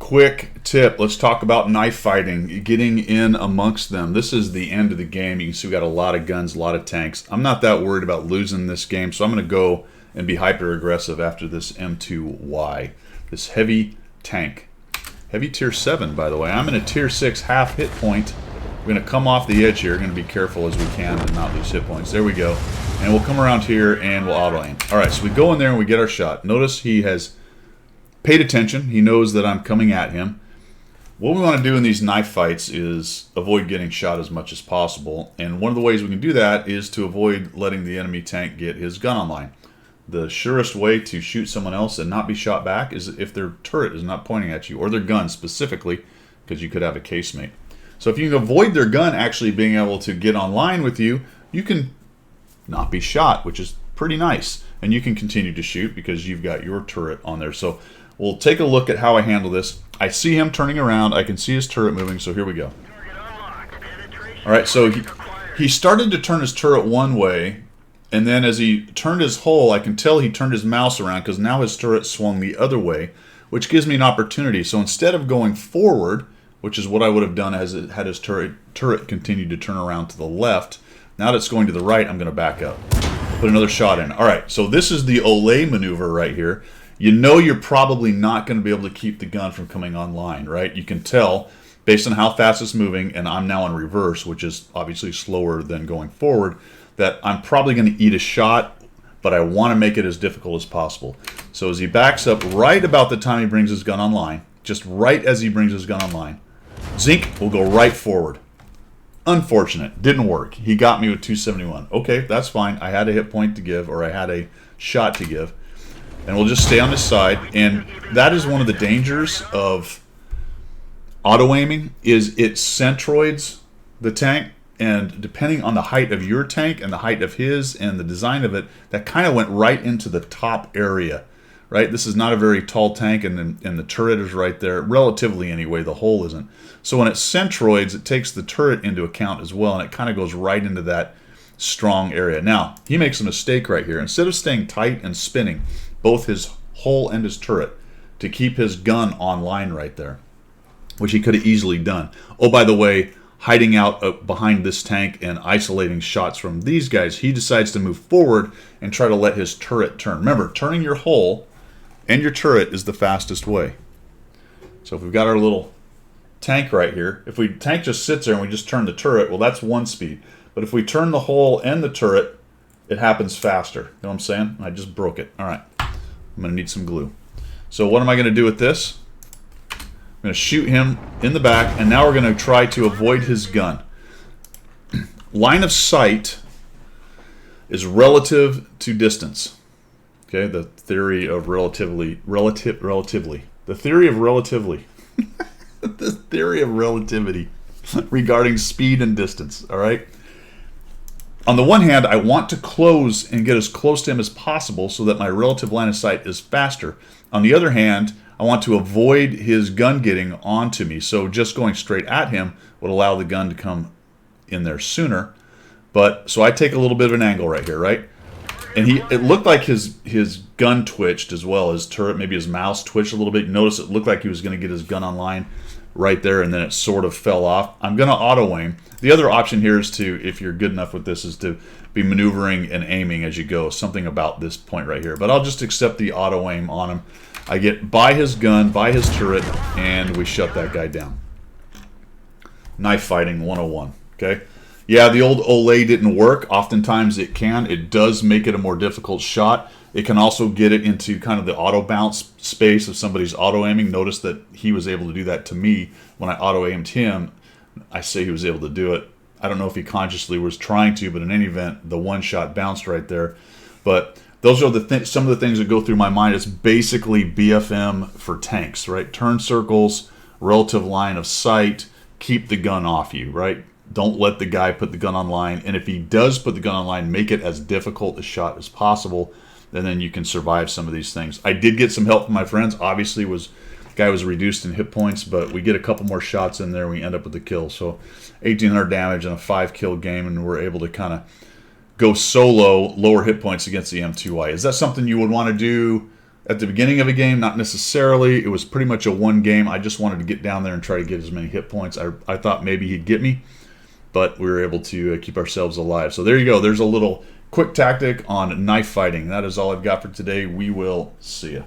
quick tip. Let's talk about knife fighting, getting in amongst them. This is the end of the game. You can see we got a lot of guns, a lot of tanks. I'm not that worried about losing this game, so I'm going to go and be hyper aggressive after this M2Y, this heavy tank. Heavy tier 7, by the way. I'm in a tier 6 half hit point. We're going to come off the edge here. We're going to be careful as we can to not lose hit points. There we go. And we'll come around here and we'll auto aim. All right, so we go in there and we get our shot. Notice he has paid attention. He knows that I'm coming at him. What we want to do in these knife fights is avoid getting shot as much as possible. And one of the ways we can do that is to avoid letting the enemy tank get his gun online. The surest way to shoot someone else and not be shot back is if their turret is not pointing at you, or their gun specifically, because you could have a casemate. So if you can avoid their gun actually being able to get online with you, you can not be shot, which is pretty nice. And you can continue to shoot because you've got your turret on there. So we'll take a look at how I handle this. I see him turning around. I can see his turret moving, so here we go. All right, so he started to turn his turret one way, and then as he turned his hull, I can tell he turned his mouse around because now his turret swung the other way, which gives me an opportunity. So instead of going forward, which is what I would have done as it had his turret continued to turn around to the left, now that it's going to the right, I'm going to back up. Put another shot in. All right, so this is the Olay maneuver right here. You know you're probably not going to be able to keep the gun from coming online, right? You can tell based on how fast it's moving, and I'm now in reverse, which is obviously slower than going forward, that I'm probably going to eat a shot, but I want to make it as difficult as possible. So as he backs up right about the time he brings his gun online, just right as he brings his gun online, Zink will go right forward. Unfortunate. Didn't work. He got me with 271. Okay, that's fine. I had a hit point to give, or I had a shot to give. And we'll just stay on this side. And that is one of the dangers of auto-aiming, is it centroids the tank. And depending on the height of your tank and the height of his and the design of it, that kind of went right into the top area, right? This is not a very tall tank, and the turret is right there, relatively anyway, the hole isn't. So when it centroids, it takes the turret into account as well, and it kind of goes right into that strong area. Now, he makes a mistake right here. Instead of staying tight and spinning both his hole and his turret to keep his gun online right there, which he could have easily done. Oh, by the way, hiding out behind this tank and isolating shots from these guys, he decides to move forward and try to let his turret turn. Remember, turning your hole and your turret is the fastest way. So if we've got our little tank right here, if the tank just sits there and we just turn the turret, well, that's one speed. But if we turn the hole and the turret, it happens faster. You know what I'm saying? I just broke it. All right. I'm going to need some glue. So what am I going to do with this? I'm going to shoot him in the back, and now we're going to try to avoid his gun. Line of sight is relative to distance. Okay, the theory of relatively. The theory of relatively. The theory of relativity regarding speed and distance, all right? On the one hand, I want to close and get as close to him as possible so that my relative line of sight is faster. On the other hand, I want to avoid his gun getting onto me, so just going straight at him would allow the gun to come in there sooner. But so I take a little bit of an angle right here, right? And it looked like his gun twitched as well, his turret, maybe his mouse twitched a little bit. Notice it looked like he was going to get his gun online right there, and then it sort of fell off. I'm going to auto-aim. The other option here is to, if you're good enough with this, is to be maneuvering and aiming as you go, something about this point right here. But I'll just accept the auto-aim on him. I get by his gun, by his turret, and we shut that guy down. Knife fighting 101, okay? Yeah, the old Olay didn't work. Oftentimes it can. It does make it a more difficult shot. It can also get it into kind of the auto bounce space of somebody's auto aiming. Notice that he was able to do that to me when I auto aimed him. I say he was able to do it. I don't know if he consciously was trying to, but in any event, the one shot bounced right there. But those are some of the things that go through my mind. It's basically BFM for tanks, right? Turn circles, relative line of sight, keep the gun off you, right? Don't let the guy put the gun online. And if he does put the gun online, make it as difficult a shot as possible. And then you can survive some of these things. I did get some help from my friends. Obviously, the guy was reduced in hit points, but we get a couple more shots in there and we end up with the kill. So 1,800 damage in a 5-kill game, and we're able to kind of go solo, lower hit points against the M2Y. Is that something you would want to do At the beginning of a game, not necessarily. It was pretty much a one game. I just wanted to get down there and try to get as many hit points. I thought maybe he'd get me, but we were able to keep ourselves alive. So there you go. There's a little quick tactic on knife fighting. That is all I've got for today. We will see you.